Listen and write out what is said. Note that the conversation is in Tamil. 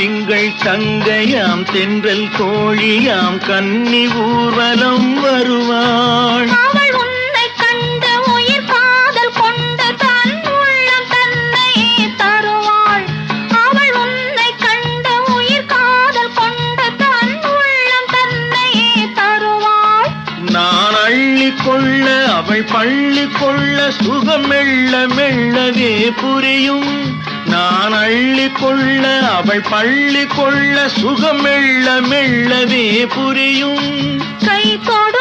திங்கள் தங்கையாம் தென்றல் கோழியாம் கன்னி ஊர்வலம் வருவாள். அவள் உன்னை கண்டு உயிர் காதல் கொண்டு தன் உள்ளம் தன்னை தருவாள். அவள் உன்னை கண்டு உயிர் காதல் கொண்டு தன் உள்ளம் தன்னை தருவாள். நான் அள்ளி கொள்ள அவள் பள்ளி கொள்ள சுகம் மெல்ல மெல்லவே புரியும். நான் அள்ளி கொள்ள அவள் பள்ளி கொள்ள சுகம் மெல்ல மெல்லவே புரியும். கை தொடு